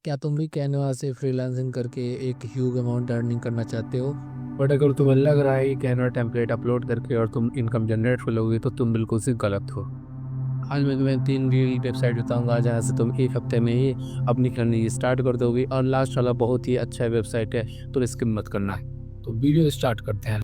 क्या तुम भी कैनवा से फ्रीलांसिंग करके एक ह्यूज अमाउंट अर्निंग करना चाहते हो? बट अगर तुम्हें लग रहा है कि कैनवा टेम्पलेट अपलोड करके और तुम इनकम जनरेट करोगे तो तुम बिल्कुल से गलत हो। आज मैं तुम्हें 3 रील वेबसाइट बताऊंगा जहाँ से तुम एक हफ्ते में ही अपनी अर्निंग स्टार्ट कर दोगे। और लास्ट वाला बहुत ही अच्छा वेबसाइट है, तो स्किप मत करना। तो वीडियो स्टार्ट करते हैं।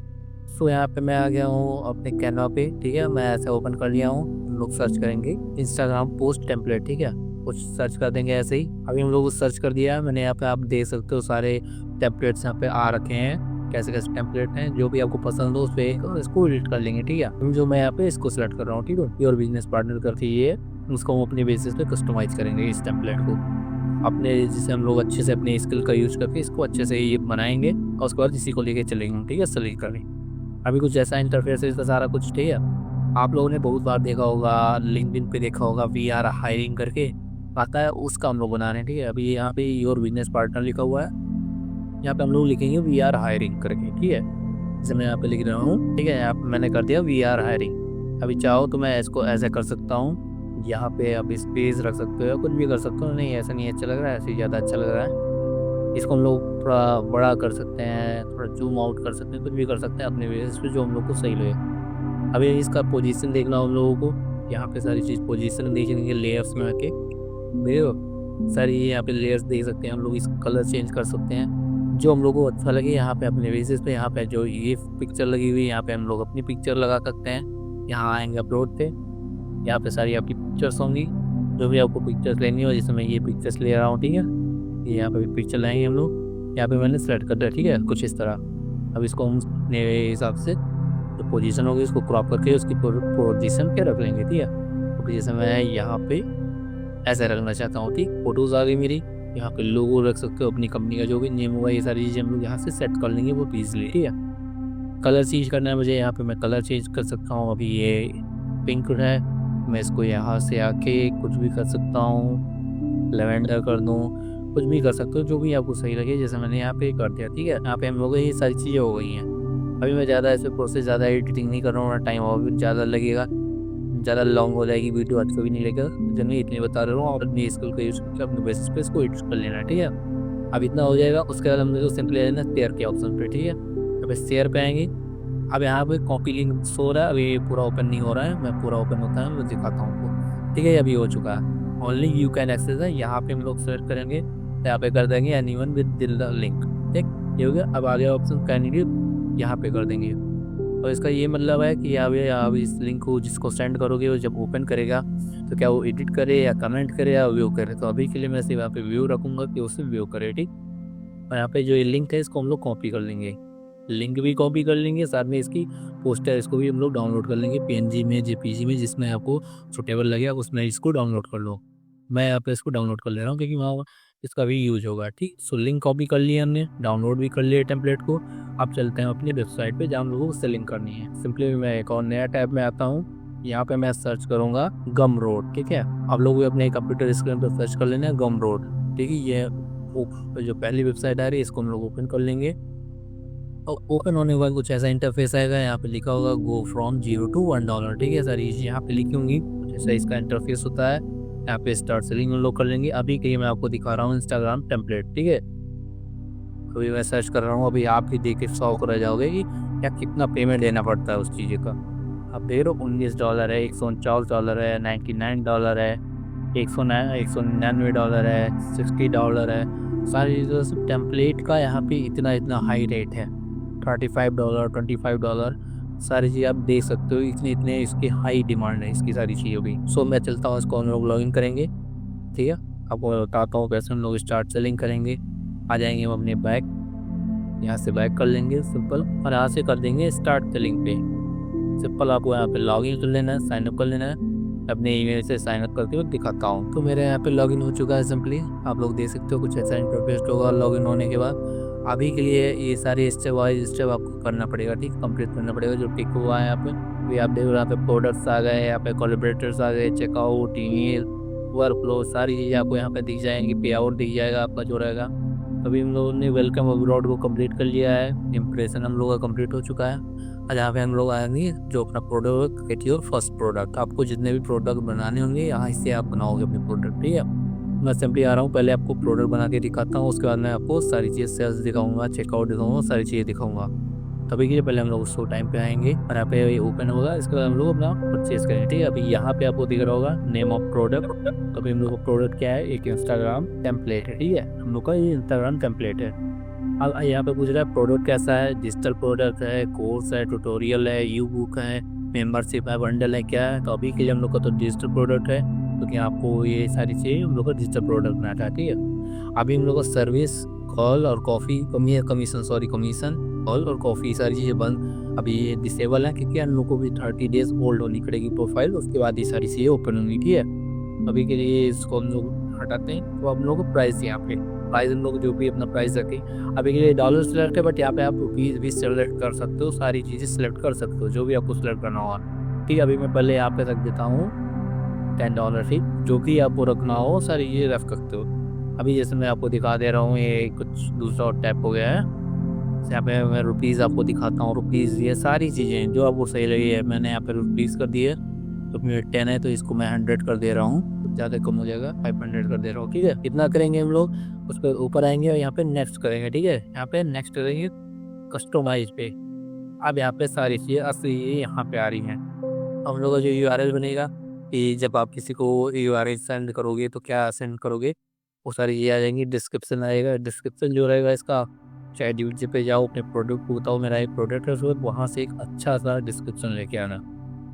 सो यहाँ पे मैं आ गया हूँ अपने कैनवा पे। ठीक है, मैं ऐसे ओपन कर लिया हूँ। हम लोग सर्च करेंगे इंस्टाग्राम पोस्ट टेम्पलेट। ठीक है, कुछ सर्च कर देंगे ऐसे ही। अभी हम लोग सर्च कर दिया है मैंने। यहाँ पे आप देख सकते हो सारे टेम्पलेट्स यहाँ पे आ रखे हैं। कैसे कैसे टेम्पलेट हैं, जो भी आपको पसंद हो उस पर इसको एडिट कर लेंगे। ठीक है, जो मैं यहाँ पे इसको सिलेक्ट कर रहा हूँ। ठीक है, योर बिजनेस पार्टनर करके ये उसको हम अपने बेसिस पे कस्टमाइज करेंगे इस टेम्पलेट को अपने, जिसे हम लोग अच्छे से अपने स्किल का यूज करके इसको अच्छे से ये बनाएंगे और उसके बाद इसी को लेके चलेंगे। ठीक है, सेलेक्ट करेंगे। अभी कुछ ऐसा इंटरफेस है इसका सारा कुछ। ठीक है, आप लोगों ने बहुत बार देखा होगा, लिंक्डइन पे देखा होगा VR हायरिंग करके आता है, उसका हम लोग बना रहे हैं। ठीक है, अभी यहाँ पे योर बिजनेस पार्टनर लिखा हुआ है, यहाँ पे हम लोग लिखेंगे VR हायरिंग करके। ठीक है, जैसे मैं यहाँ पे लिख रहा हूँ। ठीक है, यहाँ पे मैंने कर दिया VR हायरिंग। अभी चाहो तो मैं इसको ऐसे कर सकता हूँ, यहाँ पे आप स्पेस रख सकते हो, कुछ भी कर सकते हो। नहीं ऐसा नहीं अच्छा लग रहा है, ऐसे ज़्यादा अच्छा लग रहा है। इसको हम लोग थोड़ा बड़ा कर सकते हैं, थोड़ा जूम आउट कर सकते हैं, कुछ भी कर सकते हैं अपने बेसिस पे जो हम लोग को सही लगे। अभी इसका पोजीशन देखना हम लोगों को, यहाँ पे सारी चीज़ पोजीशन देखेंगे लेयर्स में आके। देखो सारी यहाँ पे लेयर्स देख सकते हैं हम लोग। इसका कलर चेंज कर सकते हैं जो हम लोग को अच्छा लगे यहाँ पे अपने बेसिस पे। यहाँ पे जो ये पिक्चर लगी हुई है, यहाँ पे हम लोग अपनी पिक्चर लगा सकते हैं। यहाँ आएंगे अपलोड पे, यहाँ पे सारी आपकी पिक्चर्स होंगी, जो भी आपको पिक्चर्स लेनी हो। जैसे मैं ये पिक्चर्स ले रहा हूँ। ठीक है, ये यहाँ पे पिक्चर लाएंगे हम लोग। यहाँ पे मैंने सेलेक्ट कर दिया। ठीक है, कुछ इस तरह। अब इसको हम अपने हिसाब से जो पोजीशन होगी उसको क्रॉप करके उसकी पोजीशन पे रख लेंगे। ठीक है, तो जैसे मैं यहाँ पे ऐसे रखना चाहता हूँ। ठीक, फोटोज़ आ गई मेरी। यहाँ पे लोगो रख सकते हो अपनी कंपनी का, जो भी नेम हुआ, ये सारी चीज़ें हम लोग यहाँ से सेट कर लेंगे वो ईजिली। ठीक है, कलर चेंज करना है मुझे, यहाँ पे मैं कलर चेंज कर सकता हूँ। अभी ये पिंक है, मैं इसको यहाँ से आके कुछ भी कर सकता हूँ, लेवेंडर कर दूँ, कुछ भी कर सकते हो जो भी आपको सही लगे। जैसे मैंने यहाँ पे कर दिया। ठीक है, यहाँ पे हम लोग ये सारी चीज़ें हो गई हैं। अभी मैं ज़्यादा ऐसे प्रोसेस, ज़्यादा एडिटिंग नहीं कर रहा हूँ, टाइम और भी ज़्यादा लगेगा, ज़्यादा लॉन्ग हो जाएगी वीडियो, अच्छा भी नहीं लगेगा। जो मैं इतने बता रहा हूँ, और अपनी स्किल का यूज़ करके अपने बेसिस पे इसको एडिट कर लेना है। ठीक है, अब इतना हो जाएगा। उसके बाद हम लोग सिंपली लेना शेयर के ऑप्शन पे। ठीक है, अब शेयर पे आएंगे। अब यहाँ पे कॉपी लिंक शो रहा है, अभी पूरा ओपन नहीं हो रहा है, मैं पूरा ओपन होता है मैं दिखाता हूँ आपको। ठीक है, अभी हो चुका है। ओनली यू कैन एक्सेस है, यहाँ पे हम लोग सर्च करेंगे, यहाँ पे कर देंगे एनीवन विद लिंक। ठीक, ये हो गया। अब आगे ऑप्शन कैंडिडेट यहाँ पे कर देंगे। और इसका ये मतलब है कि आप इस लिंक को जिसको सेंड करोगे वो जब ओपन करेगा तो क्या वो एडिट करे या कमेंट करे या व्यू करे। तो अभी के लिए मैं सिर्फ यहाँ पे व्यू रखूँगा कि उसे व्यू करे। ठीक, और यहाँ पे जो ये लिंक है इसको हम लोग कॉपी कर लेंगे, लिंक भी कॉपी कर लेंगे, साथ में इसकी पोस्टर इसको भी हम लोग डाउनलोड कर लेंगे PNG में, JPG में, जिसमें आपको सुटेबल लगेगा उसमें इसको डाउनलोड कर लो। मैं यहाँ पे इसको डाउनलोड कर ले रहा हूँ क्योंकि वहाँ इसका भी यूज होगा। ठीक, सो लिंक कॉपी कर लिया हमने, डाउनलोड भी कर लिया टेम्पलेट को। अब चलते हैं अपनी वेबसाइट पे जहाँ हम लोगों को सेलिंग करनी है। सिंपली मैं एक और नया टैब में आता हूँ, यहाँ पे मैं सर्च करूँगा गम रोड। ठीक है, आप लोग भी अपने कंप्यूटर स्क्रीन पर सर्च कर लेना है गम रोड। ठीक है, ये जो पहली वेबसाइट आ रही है इसको हम लोग ओपन कर लेंगे। और ओपन होने के बाद कुछ ऐसा इंटरफेस आएगा, यहाँ पे लिखा होगा गो फ्रॉम $0 to $1। ठीक है, सारी चीज़ यहाँ पे लिखी होंगी, जैसा इसका इंटरफेस होता है। यहाँ पे स्टार्ट सेलिंग लोग कर लेंगे। अभी के लिए मैं आपको दिखा रहा हूँ इंस्टाग्राम टेम्पलेट। ठीक है, अभी मैं सर्च कर रहा हूँ, अभी आप भी देख के शौक रह जाओगे कि क्या कितना पेमेंट देना पड़ता है उस चीज़ का। आप देख रहे हो $19 है, $149 है, $99 है, $199 है, $60 है। सारी चीज़ों से टेम्पलेट का यहाँ पे इतना इतना हाई रेट है, $35, $25। सारी चीज़ आप देख सकते हो, इतने इतने इसकी हाई डिमांड है इसकी सारी चीज़ों की। सो मैं चलता हूँ, इसको हम लोग लॉगिन करेंगे। ठीक है, आपको बताता हूँ कैसे हम लोग स्टार्ट सेलिंग करेंगे। आ जाएंगे हम अपने बैक, यहाँ से बैक कर लेंगे सिंपल, और यहाँ से कर देंगे स्टार्ट सेलिंग पे। सिंपल आपको यहाँ पे लॉगिन कर लेना है, साइनअप कर लेना है। अपने ईमेल से साइनअप करके मैं दिखाता हूँ। तो मेरे यहाँ पे लॉगिन हो चुका है सिंपली, आप लोग देख सकते हो कुछ ऐसा इंटरफेस होगा लॉगिन होने के बाद। अभी के लिए ये सारे स्टेप वाइज स्टेप आपको करना पड़ेगा। ठीक, कंप्लीट करना पड़ेगा जो टिक हुआ है यहाँ पे। अभी आप देखो यहाँ पे प्रोडक्ट्स आ गए, यहाँ पे कोलैबोरेटर्स आ गए, चेकआउट, ईमेल, वर्कफ्लो, सारी चीज़ें आपको यहाँ पे दिख जाएंगी। पे आउट दिख जाएगा आपका जो रहेगा। अभी हम लोगों ने वेलकम अब्रॉड को कंप्लीट कर लिया है, इम्प्रेशन हम लोगों का कंप्लीट हो चुका है। और यहाँ पे हम लोग आएंगे जो अपना product, get your first product. आपको जितने भी प्रोडक्ट बनाने होंगे यहाँ से आप बनाओगे अपने प्रोडक्ट। ठीक है, मैं सिंपली आ रहा हूँ, पहले आपको प्रोडक्ट बना के दिखाता हूँ, उसके बाद मैं आपको सारी चीज़ सेल्स दिखाऊंगा, चेकआउट दिखाऊंगा, सारी चीज़ें दिखाऊंगा। तभी के लिए पहले हम लोग उस टाइम पे आएंगे और यहाँ पे ओपन होगा, इसके बाद हम लोग अपना परचेज करेंगे। ठीक है, अभी यहाँ पे आपको दिख रहा होगा नेम ऑफ प्रोडक्ट। तो अभी हम लोग का प्रोडक्ट क्या है, एक इंस्टाग्राम टेम्पलेट है। ठीक है, हम लोग का ये इंस्टाग्राम टेम्पलेट है। अब यहाँ पे पूछ रहा है प्रोडक्ट कैसा है, डिजिटल प्रोडक्ट है, कोर्स है, ट्यूटोरियल है, ई बुक है, मेंबरशिप है, बंडल है, क्या है। तो अभी के लिए हम लोग का तो डिजिटल प्रोडक्ट है, क्योंकि आपको ये सारी चीज़ें हम लोग का डिजिटल प्रोडक्ट बनाना है। ठीक है, अभी हम लोग का सर्विस कॉल और कॉफ़ी कमीशन कॉल और कॉफ़ी सारी चीज़ें बंद अभी ये डिसेबल है, क्योंकि हम लोग को भी 30 डेज ओल्ड होनी पड़ेगी प्रोफाइल, उसके बाद ये सारी चीज़ें ओपन होंगी। ठीक है, अभी के लिए इसको हम लोग हटाते हैं। तो हम लोग को प्राइस यहाँ पे प्राइस हम लोग जो भी अपना प्राइस रखें, अभी के लिए डॉलर सेलेक्ट है, बट यहाँ पे आप रुपीज़ भी सेलेक्ट कर सकते हो, सारी चीज़ें सेलेक्ट कर सकते हो जो भी आपको सेलेक्ट करना होगा। ठीक है, अभी मैं पहले यहाँ पे रख देता हूँ $10। ठीक, जो भी आपको रखना हो सारी चीज़ें रख सकते हो। अभी जैसे मैं आपको दिखा दे रहा हूँ, ये कुछ दूसरा और टैप हो गया है, यहाँ पे मैं रुपीज़ आपको दिखाता हूँ। रुपीज़ ये सारी चीज़ें जो आपको सही लगी है, मैंने यहाँ पे रुपीज़ कर दिए। तो मेरे 10 है तो इसको मैं 100 कर दे रहा हूँ, ज़्यादा कम हो जाएगा, 500 कर दे रहा हूँ। ठीक है, इतना करेंगे हम लोग, उस पर ऊपर आएंगे और यहाँ पे नेक्स्ट करेंगे। ठीक है, यहाँ पे नेक्स्ट करेंगे कस्टमाइज पे। अब यहाँ पे सारी चीज़ें असली यहाँ पे आ रही हैं। हम लोग का जो URL बनेगा कि जब आप किसी को URL सेंड करोगे तो क्या सेंड करोगे, वो सारी चीज़ें आ जाएंगी। डिस्क्रिप्शन आएगा, डिस्क्रिप्शन जो रहेगा इसका, चाहे ड्यूटी पे जाओ, अपने प्रोडक्ट को बताओ मेरा एक प्रोडक्ट है, उसके बाद वहाँ से एक अच्छा सा डिस्क्रिप्शन लेके आना,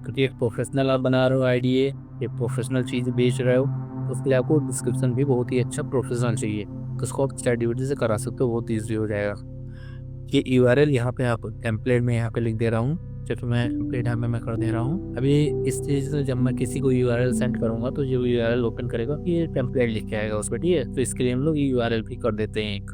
क्योंकि एक प्रोफेशनल आप बना रहे हो आईडी, ये प्रोफेशनल चीज़ बेच रहे हो, तो उसके लिए आपको डिस्क्रिप्शन भी बहुत ही अच्छा प्रोफेशनल चाहिए। तो उसको आप चाहे ड्यूटी से करा सकते हो, बहुत ईजी हो जाएगा। ये URL यहाँ पे आप टेम्पलेट में यहाँ पे लिख दे रहा हूँ, चलो मैं टेम्पलेट यहाँ पे मैं कर दे रहा हूँ। अभी इस चीज़ से जब मैं किसी को URL सेंड करूँगा तो जो URL ओपन करेगा ये टेम्पलेट लिख के आएगा उस पर। ठीक है, तो इसके लिए हम लोग URL भी कर देते हैं एक।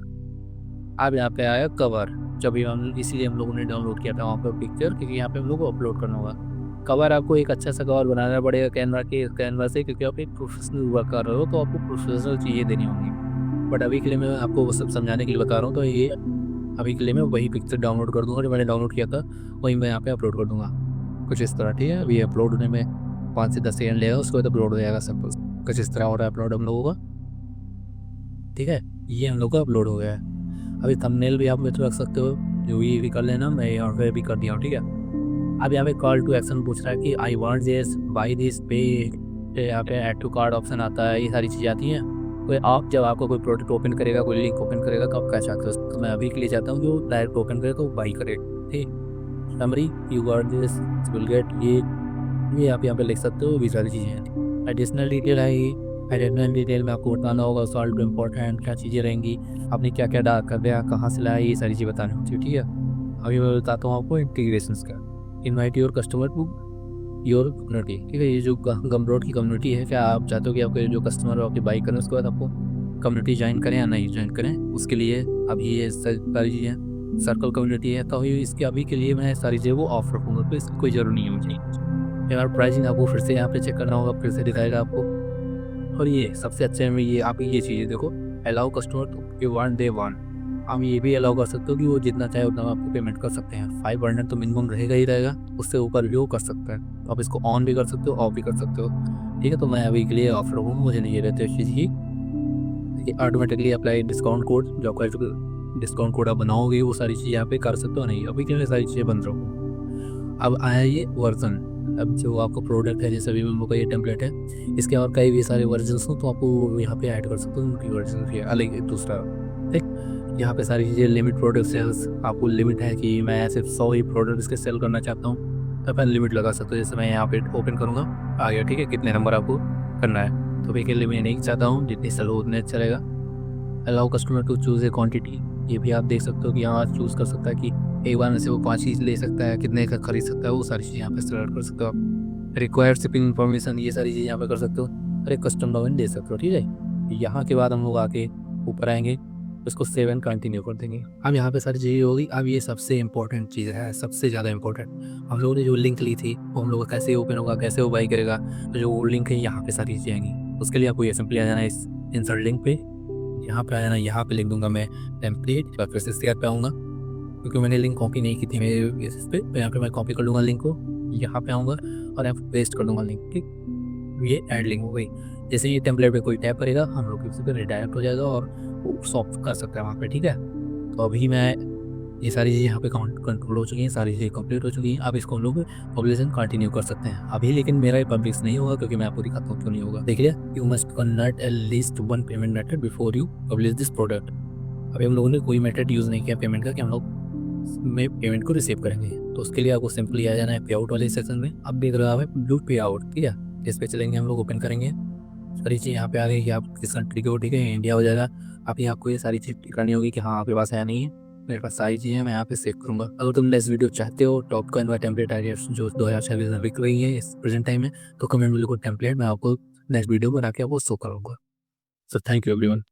अब यहाँ पे आया कवर, जब हम इसीलिए हम लोगों ने डाउनलोड किया था वहाँ पर पिक्चर, क्योंकि यहाँ पे हम लोग को अपलोड करना होगा। कवर आपको एक अच्छा सा कवर बनाना पड़ेगा कैनवा से, क्योंकि आप एक प्रोफेशनल वर्क कर रहे हो तो आपको प्रोफेशनल चीज़ें देनी होंगी। बट अभी के लिए मैं आपको वो सब समझाने के लिए बता रहा हूँ। तो ये अभी के लिए मैं वही पिक्चर डाउनलोड कर दूँगा जो मैंने डाउनलोड किया था, वही मैं यहाँ पे अपलोड कर दूँगा कुछ इस तरह। ठीक है, अभी अपलोड होने में 5 से 10 सेकंड लगेगा, उसके बाद अपलोड हो जाएगा सिंपल। कुछ इस तरह हो रहा है अपलोड हम लोगों का। ठीक है, ये हम लोग का अपलोड हो गया है। अभी थंबनेल भी आप में तो रख सकते हो, जो भी कर लेना, मैं यहाँ पे भी कर दिया हूँ। ठीक है, अब यहाँ पे कॉल टू एक्शन पूछ रहा है कि I want this, buy this, pay. यहाँ पे ऐड टू कार्ड ऑप्शन आता है, ये सारी चीज़ें आती हैं। कोई आप जब आपको कोई प्रोडक्ट ओपन करेगा, कोई लिंक ओपन करेगा, तो आप क्या चाहते हो। तो मैं अभी के लिए चाहता हूँ जो डायरेक्ट ओपन करे तो बाई करे। ठीक, summary you got this will get, ये आप यहाँ पे लिख सकते हो, भी सारी चीज़ें हैं। एडिशनल डिटेल है, एडिशनल डिटेल में आपको बताना होगा सॉल्ट इम्पोर्टेंट क्या चीज़ें रहेंगी, आपने क्या क्या डाल कर दिया, कहाँ से लाया, ये सारी चीज़ें बतानी होती है। ठीक है, अभी मैं बताता हूँ आपको इंटीग्रेशन का। Invite your customer to your community. ठीक है, ये जो गमरोड की कम्युनिटी है, क्या आप चाहते हो कि आपके जो कस्टमर हो आपके बाई करें, उसके बाद आपको कम्युनिटी ज्वाइन करें या नहीं ज्वाइन करें, उसके लिए अभी ये सारी चीज़ें सर्कल कम्युनिटी है, तो इसके अभी के लिए मैं सारी चीज़ें वो ऑफ रखूँगा, तो इसकी कोई ज़रूरत नहीं है मुझे। यार प्राइसिंग आपको फिर से यहाँ पे चेक करना होगा, फिर से दिखाएगा आपको। और ये सबसे अच्छे में ये आप ये चीज़ें देखो, allow customer to you want they want, आप ये भी अलाउ कर सकते हो कि वो जितना चाहे उतना आपको पेमेंट कर सकते हैं। 500 तो मिनिमम रहेगा ही रहेगा, उससे ऊपर भी वो कर सकता है। तो आप इसको ऑन भी कर सकते हो, ऑफ भी कर सकते हो। ठीक है, तो मैं अभी के लिए ऑफ रखूँगा, मुझे नहीं रहते उस चीज़ की। ऑटोमेटिकली अप्लाई डिस्काउंट कोड, जो आपका डिस्काउंट कोड आप बनाओगे वो सारी चीज़ें यहाँ पे कर सकते हो। नहीं, अभी के लिए सारी चीज़ें बंद रखो। अब आया ये वर्जन, अब जो आपका प्रोडक्ट है, जैसे अभी मेमो का ये टेम्पलेट है, इसके और कई भी सारे वर्जन्स हो तो आपको यहाँ पे ऐड कर सकते हो उनकी वर्जन भी अलग एक दूसरा। ठीक, यहाँ पे सारी चीज़ें लिमिट प्रोडक्ट सेल्स, आपको लिमिट है कि मैं सिर्फ 100 ही प्रोडक्ट इसके सेल करना चाहता हूँ, तो अपन लिमिट लगा सकते हो। जैसे मैं यहाँ पे ओपन करूँगा, आ गया। ठीक है, कितने नंबर आपको करना है, तो के लिए मैं नहीं चाहता हूँ, जितनी सेल हो उतने अच्छा रहेगा। Allow customer to choose a quantity, ये भी आप देख सकते हो कि यहाँ चूज़ कर सकता है कि एक बार में से वो 5 चीज़ ले सकता है, कितने का खरीद सकता है, वो सारी चीज़ यहाँ पे सेलेक्ट कर सकते हो आप। रिक्वायर्ड शिपिंग इन्फॉर्मेशन, ये सारी चीज़ यहाँ पे कर सकते हो, और एक कस्टम डोमेन दे सकते हो। ठीक है, यहाँ के बाद हम लोग आके ऊपर आएंगे, इसको सेव एंड कंटिन्यू कर देंगे। अब यहाँ पे सारी चीज़ें होगी। अब ये सबसे इंपॉर्टेंट चीज़ है, सबसे ज़्यादा इंपॉर्टेंट, हम लोगों ने जो लिंक ली थी वो हम लोग का कैसे ओपन होगा, कैसे वो बाई करेगा, तो जो लिंक है यहाँ पे सारी चीज़ें आएंगी। उसके लिए आपको ये सिंपली आ जाना है इस इंसर्ट लिंक पे, यहाँ पे आ जाना, यहाँ पे लिख दूंगा मैं टेम्पलेट, फिर से शेयर पे आऊँगा, क्योंकि मैंने लिंक कॉपी नहीं की थी मेरे बेसिस पे, तो यहाँ पे मैं कॉपी कर लूँगा लिंक को, यहाँ पे आऊँगा और यहाँ पे पेस्ट कर दूँगा लिंक। ठीक, ये ऐड लिंक हो गई। जैसे ये टेम्पलेट पे कोई टैप करेगा हम लोग उसी पे रिडायरेक्ट हो जाएगा और वो सॉफ्ट कर सकता है वहाँ पे, ठीक है। तो अभी मैं ये सारी चीज़ें यहाँ पे कंट्रोल हो चुकी हैं, सारी चीज़ें कंप्लीट हो चुकी हैं। अब इसको हम लोग पब्लिशिंग कंटिन्यू कर सकते हैं अभी, लेकिन मेरा ये पब्लिश नहीं होगा क्योंकि मैं आपको दिखाता हूँ क्यों नहीं होगा। देखिए, you must convert at least one payment method before you publish this product. अभी हम लोगों ने कोई मेथड यूज़ नहीं किया पेमेंट का कि हम लोग में पेमेंट को रिसीव करेंगे। तो उसके लिए आपको सिंपली आ जाना है पे आउट वाले सेक्शन में। अब देख रहा है ब्लू पे आउट, ठीक है। इस पे चलेंगे हम लोग, ओपन करेंगे, सारी चीज़ यहाँ पे आ गई कि आप किस कंट्री के हो, ठीक है। इंडिया हो जाएगा। अभी आपको ये सारी चीज़ करनी होगी कि हाँ आपके पास है नहीं है, मेरे पास सारी चीज़ें मैं यहाँ पे सेव करूँगा। अगर तुम नेक्स्ट वीडियो चाहते हो टॉप कैनवा टेम्पलेट आइडियाज जो 2026 में बिक रही है इस प्रेजेंट टाइम में, तो कमेंट में लिखो टेम्पलेट, मैं आपको नेक्स्ट वीडियो बना के आपको शो करूँगा। So thank you everyone.